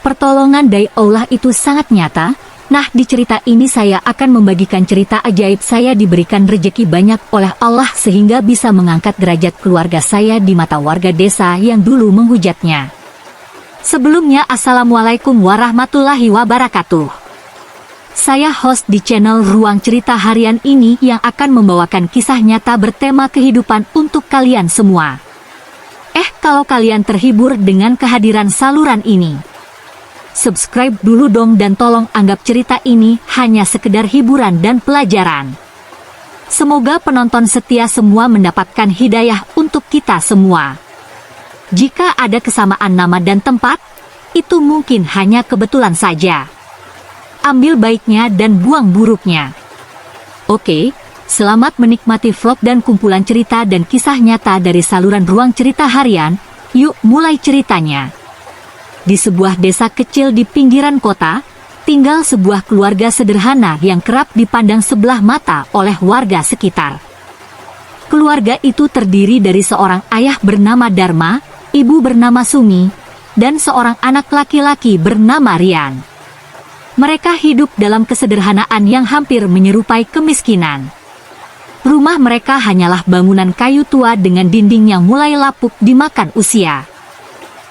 pertolongan dari Allah itu sangat nyata. Nah, di cerita ini saya akan membagikan cerita ajaib saya diberikan rejeki banyak oleh Allah sehingga bisa mengangkat derajat keluarga saya di mata warga desa yang dulu menghujatnya. Sebelumnya, Assalamualaikum warahmatullahi wabarakatuh. Saya host di channel Ruang Cerita Harian ini yang akan membawakan kisah nyata bertema kehidupan untuk kalian semua. Kalau kalian terhibur dengan kehadiran saluran ini, subscribe dulu dong dan tolong anggap cerita ini hanya sekedar hiburan dan pelajaran. Semoga penonton setia semua mendapatkan hidayah untuk kita semua. Jika ada kesamaan nama dan tempat, itu mungkin hanya kebetulan saja. Ambil baiknya dan buang buruknya. Oke, selamat menikmati vlog dan kumpulan cerita dan kisah nyata dari saluran Ruang Cerita Harian. Yuk mulai ceritanya. Di sebuah desa kecil di pinggiran kota, tinggal sebuah keluarga sederhana yang kerap dipandang sebelah mata oleh warga sekitar. Keluarga itu terdiri dari seorang ayah bernama Dharma, ibu bernama Sumi, dan seorang anak laki-laki bernama Rian. Mereka hidup dalam kesederhanaan yang hampir menyerupai kemiskinan. Rumah mereka hanyalah bangunan kayu tua dengan dinding yang mulai lapuk dimakan usia.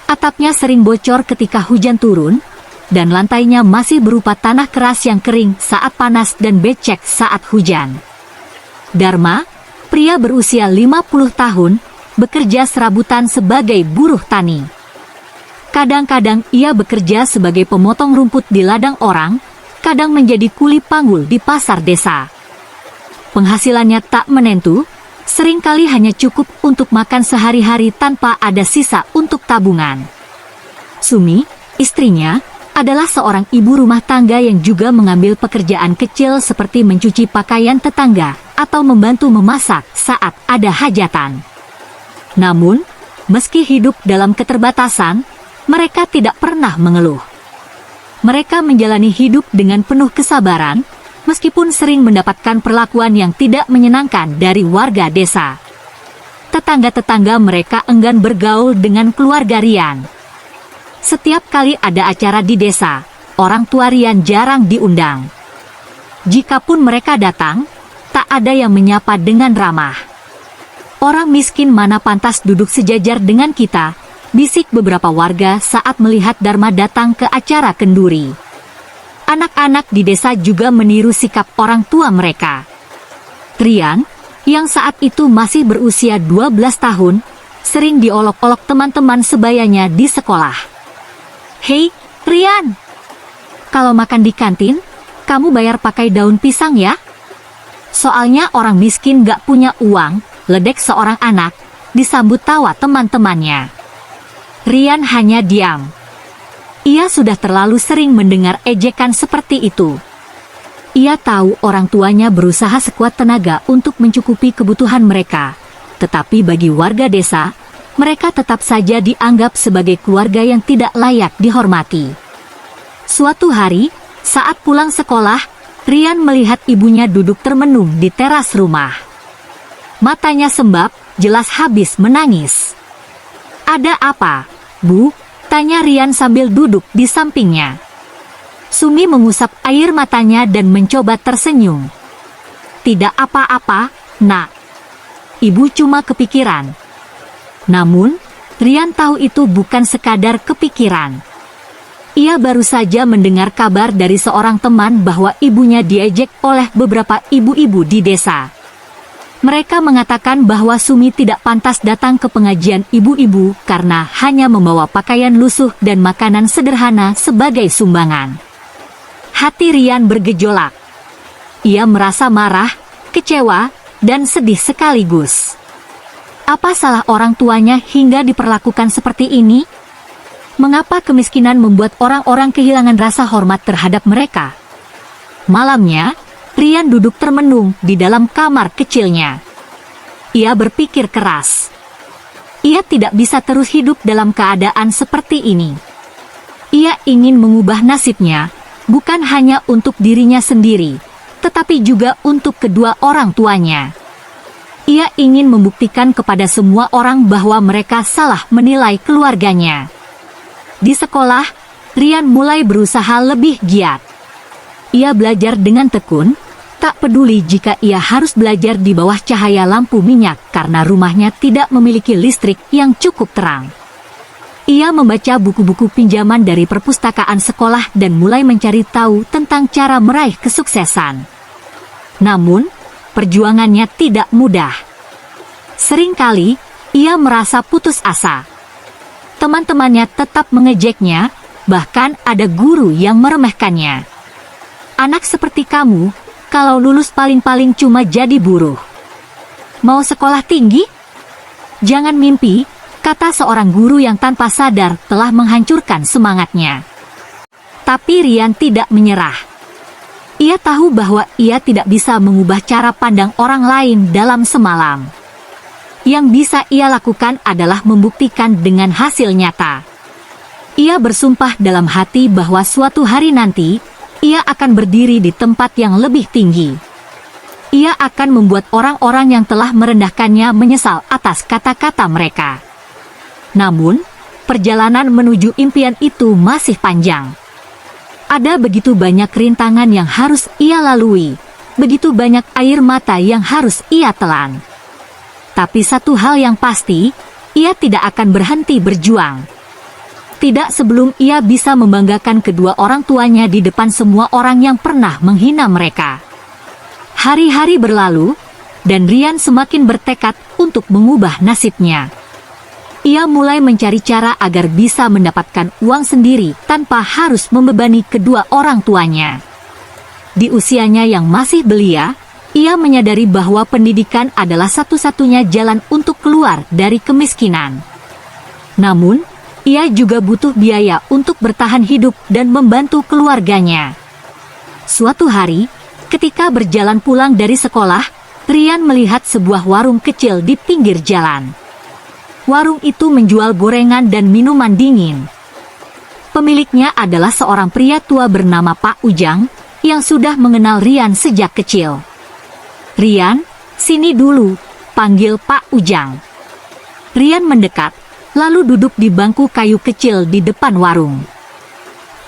Atapnya sering bocor ketika hujan turun, dan lantainya masih berupa tanah keras yang kering saat panas dan becek saat hujan. Dharma, pria berusia 50 tahun, bekerja serabutan sebagai buruh tani. Kadang-kadang ia bekerja sebagai pemotong rumput di ladang orang, kadang menjadi kuli panggul di pasar desa. Penghasilannya tak menentu, seringkali hanya cukup untuk makan sehari-hari tanpa ada sisa untuk tabungan. Sumi, istrinya, adalah seorang ibu rumah tangga yang juga mengambil pekerjaan kecil seperti mencuci pakaian tetangga atau membantu memasak saat ada hajatan. Namun, meski hidup dalam keterbatasan, mereka tidak pernah mengeluh. Mereka menjalani hidup dengan penuh kesabaran, meskipun sering mendapatkan perlakuan yang tidak menyenangkan dari warga desa. Tetangga-tetangga mereka enggan bergaul dengan keluarga Rian. Setiap kali ada acara di desa, orang tua Rian jarang diundang. Jikapun mereka datang, tak ada yang menyapa dengan ramah. "Orang miskin mana pantas duduk sejajar dengan kita," bisik beberapa warga saat melihat Dharma datang ke acara kenduri. Anak-anak di desa juga meniru sikap orang tua mereka. Rian, yang saat itu masih berusia 12 tahun, sering diolok-olok teman-teman sebayanya di sekolah. "Hei, Rian, kalau makan di kantin, kamu bayar pakai daun pisang ya? Soalnya orang miskin gak punya uang," ledek seorang anak, disambut tawa teman-temannya. Rian hanya diam. Ia sudah terlalu sering mendengar ejekan seperti itu. Ia tahu orang tuanya berusaha sekuat tenaga untuk mencukupi kebutuhan mereka, tetapi bagi warga desa, mereka tetap saja dianggap sebagai keluarga yang tidak layak dihormati. Suatu hari, saat pulang sekolah, Rian melihat ibunya duduk termenung di teras rumah. Matanya sembab, jelas habis menangis. "Ada apa, Bu?" tanya Rian sambil duduk di sampingnya. Sumi mengusap air matanya dan mencoba tersenyum. "Tidak apa-apa, Nak. Ibu cuma kepikiran." Namun, Rian tahu itu bukan sekadar kepikiran. Ia baru saja mendengar kabar dari seorang teman bahwa ibunya diejek oleh beberapa ibu-ibu di desa. Mereka mengatakan bahwa Sumi tidak pantas datang ke pengajian ibu-ibu karena hanya membawa pakaian lusuh dan makanan sederhana sebagai sumbangan. Hati Rian bergejolak. Ia merasa marah, kecewa, dan sedih sekaligus. Apa salah orang tuanya hingga diperlakukan seperti ini? Mengapa kemiskinan membuat orang-orang kehilangan rasa hormat terhadap mereka? Malamnya, Rian duduk termenung di dalam kamar kecilnya. Ia berpikir keras. Ia tidak bisa terus hidup dalam keadaan seperti ini. Ia ingin mengubah nasibnya, bukan hanya untuk dirinya sendiri, tetapi juga untuk kedua orang tuanya. Ia ingin membuktikan kepada semua orang bahwa mereka salah menilai keluarganya. Di sekolah, Rian mulai berusaha lebih giat. Ia belajar dengan tekun, tak peduli jika ia harus belajar di bawah cahaya lampu minyak karena rumahnya tidak memiliki listrik yang cukup terang. Ia membaca buku-buku pinjaman dari perpustakaan sekolah dan mulai mencari tahu tentang cara meraih kesuksesan. Namun, perjuangannya tidak mudah. Seringkali, ia merasa putus asa. Teman-temannya tetap mengejeknya, bahkan ada guru yang meremehkannya. Anak seperti kamu, kalau lulus paling-paling cuma jadi buruh. Mau sekolah tinggi? Jangan mimpi, kata seorang guru yang tanpa sadar telah menghancurkan semangatnya. Tapi Rian tidak menyerah. Ia tahu bahwa ia tidak bisa mengubah cara pandang orang lain dalam semalam. Yang bisa ia lakukan adalah membuktikan dengan hasil nyata. Ia bersumpah dalam hati bahwa suatu hari nanti, ia akan berdiri di tempat yang lebih tinggi. Ia akan membuat orang-orang yang telah merendahkannya menyesal atas kata-kata mereka. Namun, perjalanan menuju impian itu masih panjang. Ada begitu banyak rintangan yang harus ia lalui, begitu banyak air mata yang harus ia telan. Tapi satu hal yang pasti, ia tidak akan berhenti berjuang. Tidak sebelum ia bisa membanggakan kedua orang tuanya di depan semua orang yang pernah menghina mereka. Hari-hari berlalu, dan Rian semakin bertekad untuk mengubah nasibnya. Ia mulai mencari cara agar bisa mendapatkan uang sendiri tanpa harus membebani kedua orang tuanya. Di usianya yang masih belia, ia menyadari bahwa pendidikan adalah satu-satunya jalan untuk keluar dari kemiskinan. Namun, ia juga butuh biaya untuk bertahan hidup dan membantu keluarganya. Suatu hari, ketika berjalan pulang dari sekolah, Rian melihat sebuah warung kecil di pinggir jalan. Warung itu menjual gorengan dan minuman dingin. Pemiliknya adalah seorang pria tua bernama Pak Ujang, yang sudah mengenal Rian sejak kecil. "Rian, sini dulu," panggil Pak Ujang. Rian mendekat, lalu duduk di bangku kayu kecil di depan warung.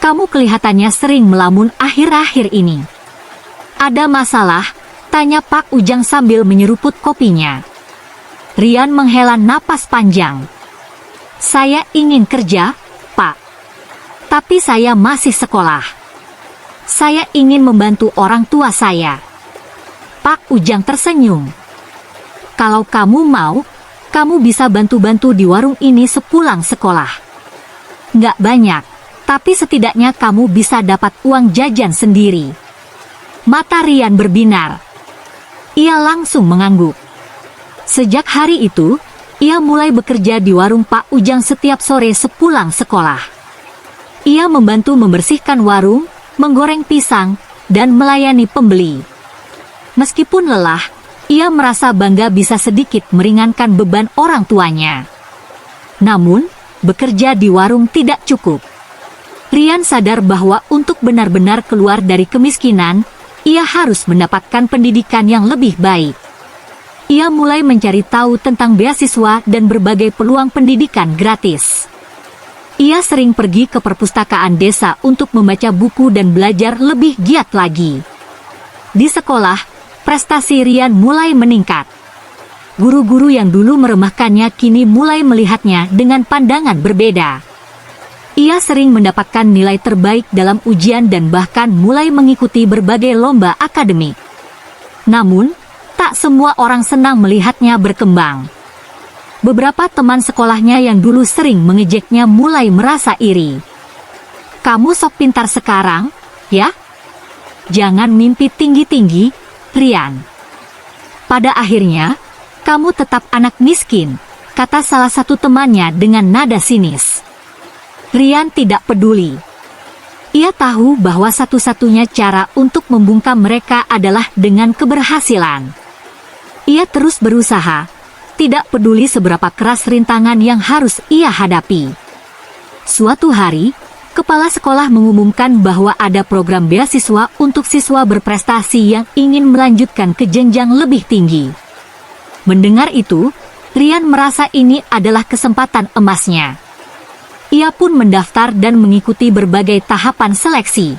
"Kamu kelihatannya sering melamun akhir-akhir ini. Ada masalah?" tanya Pak Ujang sambil menyeruput kopinya. Rian menghela napas panjang. "Saya ingin kerja, Pak. Tapi saya masih sekolah. Saya ingin membantu orang tua saya." Pak Ujang tersenyum. "Kalau kamu mau, kamu bisa bantu-bantu di warung ini sepulang sekolah. Nggak banyak, tapi setidaknya kamu bisa dapat uang jajan sendiri." Mata Rian berbinar. Ia langsung mengangguk. Sejak hari itu, ia mulai bekerja di warung Pak Ujang setiap sore sepulang sekolah. Ia membantu membersihkan warung, menggoreng pisang, dan melayani pembeli. Meskipun lelah, ia merasa bangga bisa sedikit meringankan beban orang tuanya. Namun, bekerja di warung tidak cukup. Rian sadar bahwa untuk benar-benar keluar dari kemiskinan, ia harus mendapatkan pendidikan yang lebih baik. Ia mulai mencari tahu tentang beasiswa dan berbagai peluang pendidikan gratis. Ia sering pergi ke perpustakaan desa untuk membaca buku dan belajar lebih giat lagi. Di sekolah, prestasi Rian mulai meningkat. Guru-guru yang dulu meremehkannya kini mulai melihatnya dengan pandangan berbeda. Ia sering mendapatkan nilai terbaik dalam ujian dan bahkan mulai mengikuti berbagai lomba akademik. Namun, tak semua orang senang melihatnya berkembang. Beberapa teman sekolahnya yang dulu sering mengejeknya mulai merasa iri. "Kamu sok pintar sekarang, ya? Jangan mimpi tinggi-tinggi, Rian. Pada akhirnya, kamu tetap anak miskin," kata salah satu temannya dengan nada sinis. Rian tidak peduli. Ia tahu bahwa satu-satunya cara untuk membungkam mereka adalah dengan keberhasilan. Ia terus berusaha, tidak peduli seberapa keras rintangan yang harus ia hadapi. Suatu hari, kepala sekolah mengumumkan bahwa ada program beasiswa untuk siswa berprestasi yang ingin melanjutkan ke jenjang lebih tinggi. Mendengar itu, Rian merasa ini adalah kesempatan emasnya. Ia pun mendaftar dan mengikuti berbagai tahapan seleksi.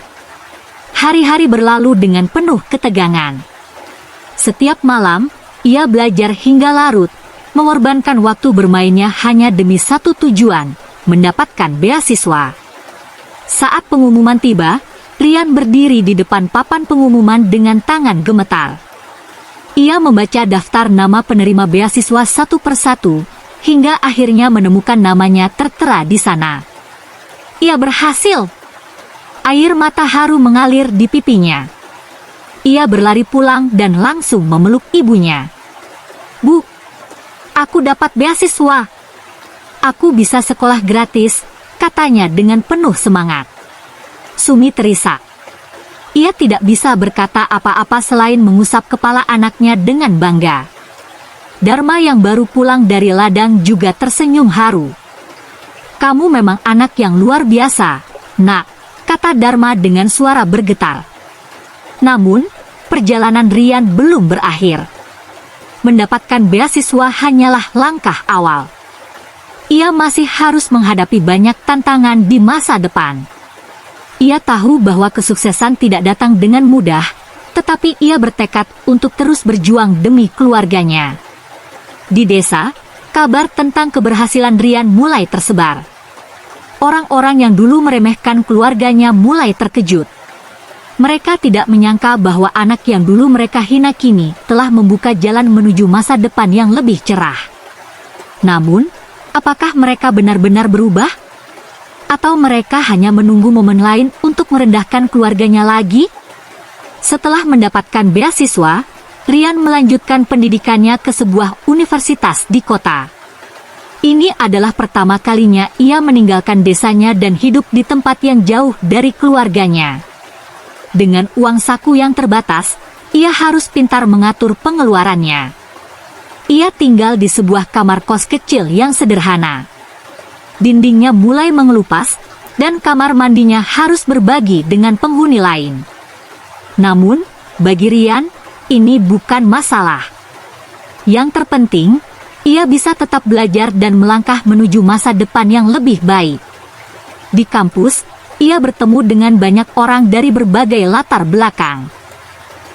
Hari-hari berlalu dengan penuh ketegangan. Setiap malam, ia belajar hingga larut, mengorbankan waktu bermainnya hanya demi satu tujuan, mendapatkan beasiswa. Saat pengumuman tiba, Rian berdiri di depan papan pengumuman dengan tangan gemetar. Ia membaca daftar nama penerima beasiswa satu persatu, hingga akhirnya menemukan namanya tertera di sana. Ia berhasil! Air mata haru mengalir di pipinya. Ia berlari pulang dan langsung memeluk ibunya. "Bu, aku dapat beasiswa. Aku bisa sekolah gratis," katanya dengan penuh semangat. Sumi terisak. Ia tidak bisa berkata apa-apa selain mengusap kepala anaknya dengan bangga. Dharma yang baru pulang dari ladang juga tersenyum haru. "Kamu memang anak yang luar biasa, Nak," kata Dharma dengan suara bergetar. Namun, perjalanan Rian belum berakhir. Mendapatkan beasiswa hanyalah langkah awal. Ia masih harus menghadapi banyak tantangan di masa depan. Ia tahu bahwa kesuksesan tidak datang dengan mudah, tetapi ia bertekad untuk terus berjuang demi keluarganya. Di desa, kabar tentang keberhasilan Rian mulai tersebar. Orang-orang yang dulu meremehkan keluarganya mulai terkejut. Mereka tidak menyangka bahwa anak yang dulu mereka hina kini telah membuka jalan menuju masa depan yang lebih cerah. Namun, apakah mereka benar-benar berubah? Atau mereka hanya menunggu momen lain untuk merendahkan keluarganya lagi? Setelah mendapatkan beasiswa, Rian melanjutkan pendidikannya ke sebuah universitas di kota. Ini adalah pertama kalinya ia meninggalkan desanya dan hidup di tempat yang jauh dari keluarganya. Dengan uang saku yang terbatas, ia harus pintar mengatur pengeluarannya. Ia tinggal di sebuah kamar kos kecil yang sederhana. Dindingnya mulai mengelupas, dan kamar mandinya harus berbagi dengan penghuni lain. Namun, bagi Rian, ini bukan masalah. Yang terpenting, ia bisa tetap belajar dan melangkah menuju masa depan yang lebih baik. Di kampus, ia bertemu dengan banyak orang dari berbagai latar belakang.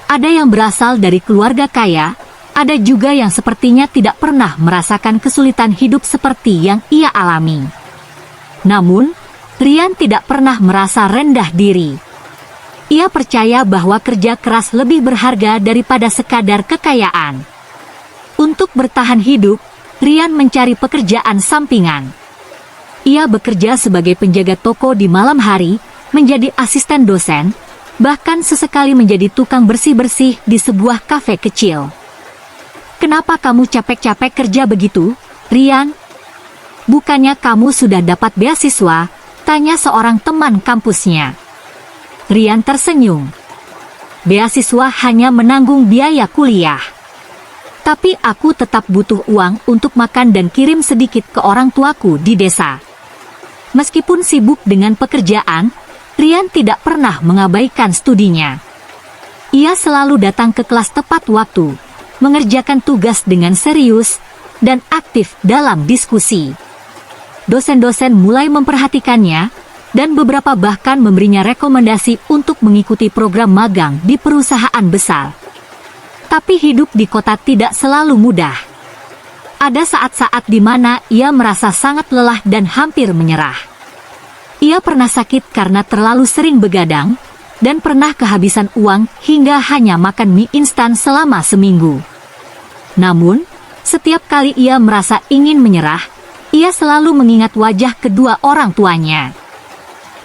Ada yang berasal dari keluarga kaya, ada juga yang sepertinya tidak pernah merasakan kesulitan hidup seperti yang ia alami. Namun, Rian tidak pernah merasa rendah diri. Ia percaya bahwa kerja keras lebih berharga daripada sekadar kekayaan. Untuk bertahan hidup, Rian mencari pekerjaan sampingan. Ia bekerja sebagai penjaga toko di malam hari, menjadi asisten dosen, bahkan sesekali menjadi tukang bersih-bersih di sebuah kafe kecil. "Kenapa kamu capek-capek kerja begitu, Rian? Bukannya kamu sudah dapat beasiswa?" tanya seorang teman kampusnya. Rian tersenyum. "Beasiswa hanya menanggung biaya kuliah. Tapi aku tetap butuh uang untuk makan dan kirim sedikit ke orang tuaku di desa." Meskipun sibuk dengan pekerjaan, Rian tidak pernah mengabaikan studinya. Ia selalu datang ke kelas tepat waktu, mengerjakan tugas dengan serius, dan aktif dalam diskusi. Dosen-dosen mulai memperhatikannya, dan beberapa bahkan memberinya rekomendasi untuk mengikuti program magang di perusahaan besar. Tapi hidup di kota tidak selalu mudah. Ada saat-saat di mana ia merasa sangat lelah dan hampir menyerah. Ia pernah sakit karena terlalu sering begadang, dan pernah kehabisan uang hingga hanya makan mie instan selama seminggu. Namun, setiap kali ia merasa ingin menyerah, ia selalu mengingat wajah kedua orang tuanya.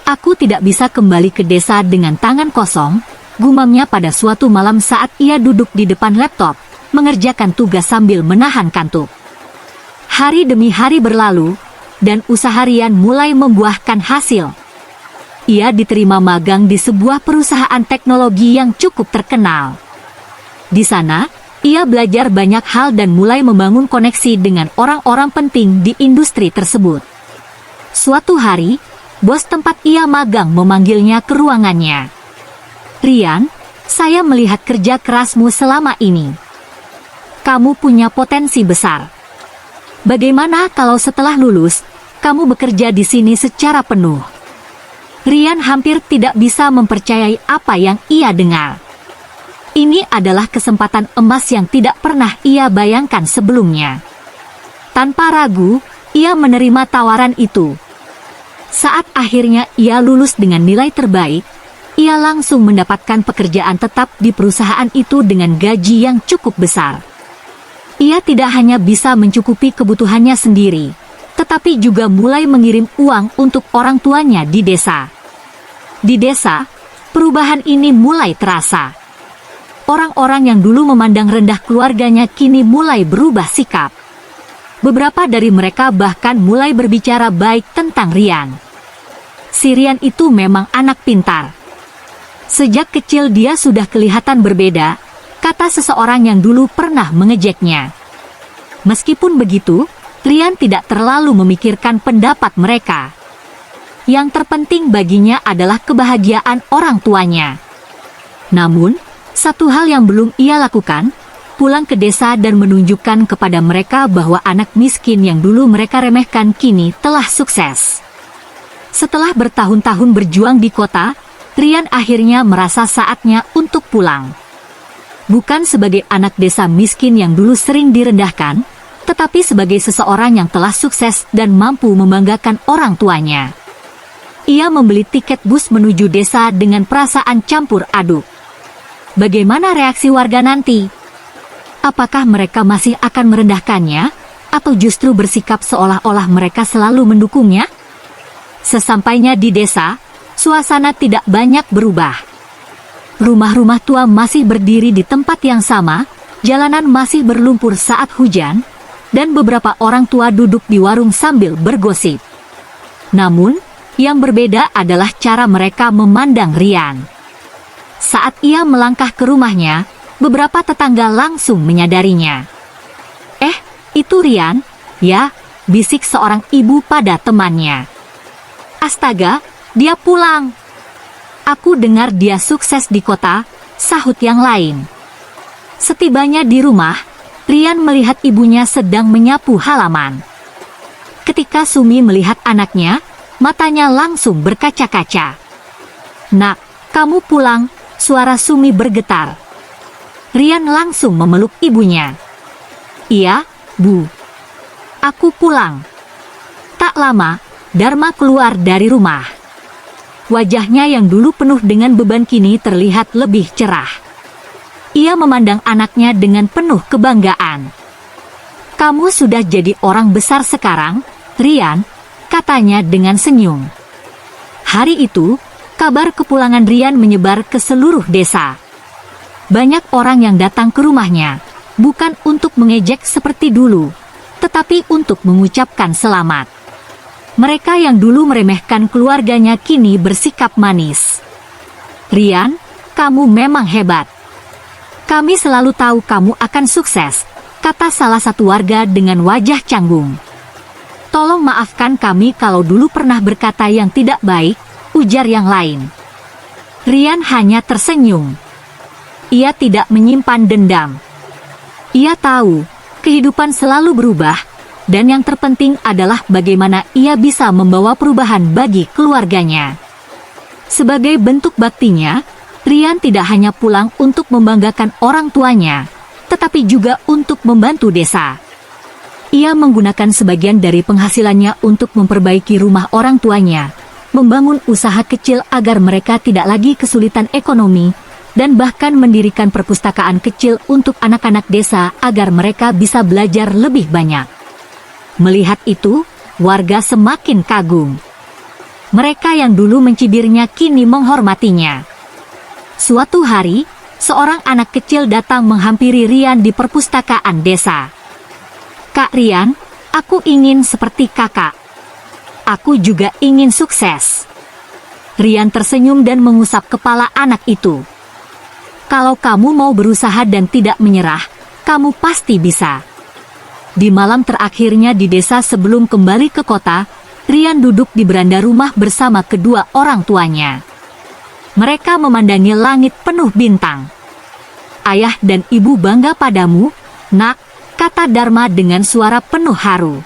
"Aku tidak bisa kembali ke desa dengan tangan kosong," gumamnya pada suatu malam saat ia duduk di depan laptop, mengerjakan tugas sambil menahan kantuk. Hari demi hari berlalu, dan usaha Rian mulai membuahkan hasil. Ia diterima magang di sebuah perusahaan teknologi yang cukup terkenal. Di sana, ia belajar banyak hal dan mulai membangun koneksi dengan orang-orang penting di industri tersebut. Suatu hari, bos tempat ia magang memanggilnya ke ruangannya. "Rian, saya melihat kerja kerasmu selama ini. Kamu punya potensi besar. Bagaimana kalau setelah lulus, kamu bekerja di sini secara penuh." Rian hampir tidak bisa mempercayai apa yang ia dengar. Ini adalah kesempatan emas yang tidak pernah ia bayangkan sebelumnya. Tanpa ragu, ia menerima tawaran itu. Saat akhirnya ia lulus dengan nilai terbaik, ia langsung mendapatkan pekerjaan tetap di perusahaan itu dengan gaji yang cukup besar. Ia tidak hanya bisa mencukupi kebutuhannya sendiri, tetapi juga mulai mengirim uang untuk orang tuanya di desa. Di desa, perubahan ini mulai terasa. Orang-orang yang dulu memandang rendah keluarganya kini mulai berubah sikap. Beberapa dari mereka bahkan mulai berbicara baik tentang Rian. Si Rian itu memang anak pintar. Sejak kecil dia sudah kelihatan berbeda, kata seseorang yang dulu pernah mengejeknya. Meskipun begitu, Rian tidak terlalu memikirkan pendapat mereka. Yang terpenting baginya adalah kebahagiaan orang tuanya. Namun, satu hal yang belum ia lakukan, pulang ke desa dan menunjukkan kepada mereka bahwa anak miskin yang dulu mereka remehkan kini telah sukses. Setelah bertahun-tahun berjuang di kota, Rian akhirnya merasa saatnya untuk pulang. Bukan sebagai anak desa miskin yang dulu sering direndahkan, tetapi sebagai seseorang yang telah sukses dan mampu membanggakan orang tuanya. Ia membeli tiket bus menuju desa dengan perasaan campur aduk. Bagaimana reaksi warga nanti? Apakah mereka masih akan merendahkannya, atau justru bersikap seolah-olah mereka selalu mendukungnya? Sesampainya di desa, suasana tidak banyak berubah. Rumah-rumah tua masih berdiri di tempat yang sama, jalanan masih berlumpur saat hujan, dan beberapa orang tua duduk di warung sambil bergosip. Namun, yang berbeda adalah cara mereka memandang Rian. Saat ia melangkah ke rumahnya, beberapa tetangga langsung menyadarinya. Itu Rian, ya?" bisik seorang ibu pada temannya. "Astaga, dia pulang. Aku dengar dia sukses di kota," sahut yang lain. Setibanya di rumah, Rian melihat ibunya sedang menyapu halaman. Ketika Sumi melihat anaknya, matanya langsung berkaca-kaca. "Nak, kamu pulang," suara Sumi bergetar. Rian langsung memeluk ibunya. "Iya, Bu. Aku pulang." Tak lama, Dharma keluar dari rumah. Wajahnya yang dulu penuh dengan beban kini terlihat lebih cerah. Ia memandang anaknya dengan penuh kebanggaan. "Kamu sudah jadi orang besar sekarang, Rian," katanya dengan senyum. Hari itu, kabar kepulangan Rian menyebar ke seluruh desa. Banyak orang yang datang ke rumahnya, bukan untuk mengejek seperti dulu, tetapi untuk mengucapkan selamat. Mereka yang dulu meremehkan keluarganya kini bersikap manis. "Rian, kamu memang hebat. Kami selalu tahu kamu akan sukses," kata salah satu warga dengan wajah canggung. "Tolong maafkan kami kalau dulu pernah berkata yang tidak baik," ujar yang lain. Rian hanya tersenyum. Ia tidak menyimpan dendam. Ia tahu, kehidupan selalu berubah, dan yang terpenting adalah bagaimana ia bisa membawa perubahan bagi keluarganya. Sebagai bentuk baktinya, Rian tidak hanya pulang untuk membanggakan orang tuanya, tetapi juga untuk membantu desa. Ia menggunakan sebagian dari penghasilannya untuk memperbaiki rumah orang tuanya, membangun usaha kecil agar mereka tidak lagi kesulitan ekonomi, dan bahkan mendirikan perpustakaan kecil untuk anak-anak desa agar mereka bisa belajar lebih banyak. Melihat itu, warga semakin kagum. Mereka yang dulu mencibirnya kini menghormatinya. Suatu hari, seorang anak kecil datang menghampiri Rian di perpustakaan desa. "Kak Rian, aku ingin seperti kakak. Aku juga ingin sukses." Rian tersenyum dan mengusap kepala anak itu. "Kalau kamu mau berusaha dan tidak menyerah, kamu pasti bisa." Di malam terakhirnya di desa sebelum kembali ke kota, Rian duduk di beranda rumah bersama kedua orang tuanya. Mereka memandangi langit penuh bintang. "Ayah dan ibu bangga padamu, Nak," kata Dharma dengan suara penuh haru.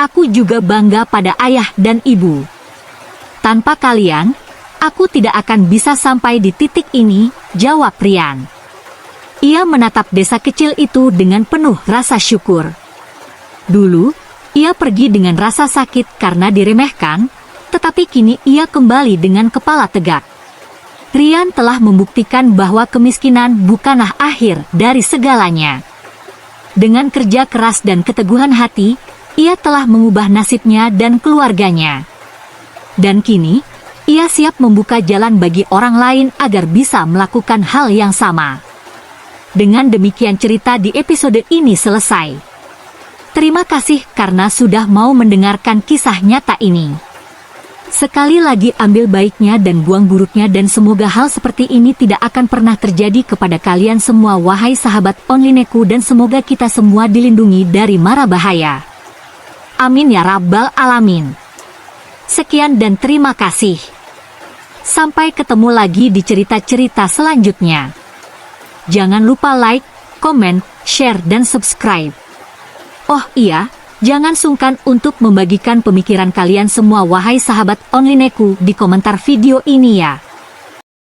Aku juga bangga pada ayah dan ibu. Tanpa kalian, aku tidak akan bisa sampai di titik ini, jawab Rian. Ia menatap desa kecil itu dengan penuh rasa syukur. Dulu, ia pergi dengan rasa sakit karena diremehkan, tetapi kini ia kembali dengan kepala tegak. Rian telah membuktikan bahwa kemiskinan bukanlah akhir dari segalanya. Dengan kerja keras dan keteguhan hati, ia telah mengubah nasibnya dan keluarganya. Dan kini, ia siap membuka jalan bagi orang lain agar bisa melakukan hal yang sama. Dengan demikian cerita di episode ini selesai. Terima kasih karena sudah mau mendengarkan kisah nyata ini. Sekali lagi ambil baiknya dan buang buruknya dan semoga hal seperti ini tidak akan pernah terjadi kepada kalian semua wahai sahabat onlineku dan semoga kita semua dilindungi dari mara bahaya. Amin ya rabbal alamin. Sekian dan terima kasih. Sampai ketemu lagi di cerita-cerita selanjutnya. Jangan lupa like, komen, share dan subscribe. Oh iya, jangan sungkan untuk membagikan pemikiran kalian semua wahai sahabat onlineku di komentar video ini ya.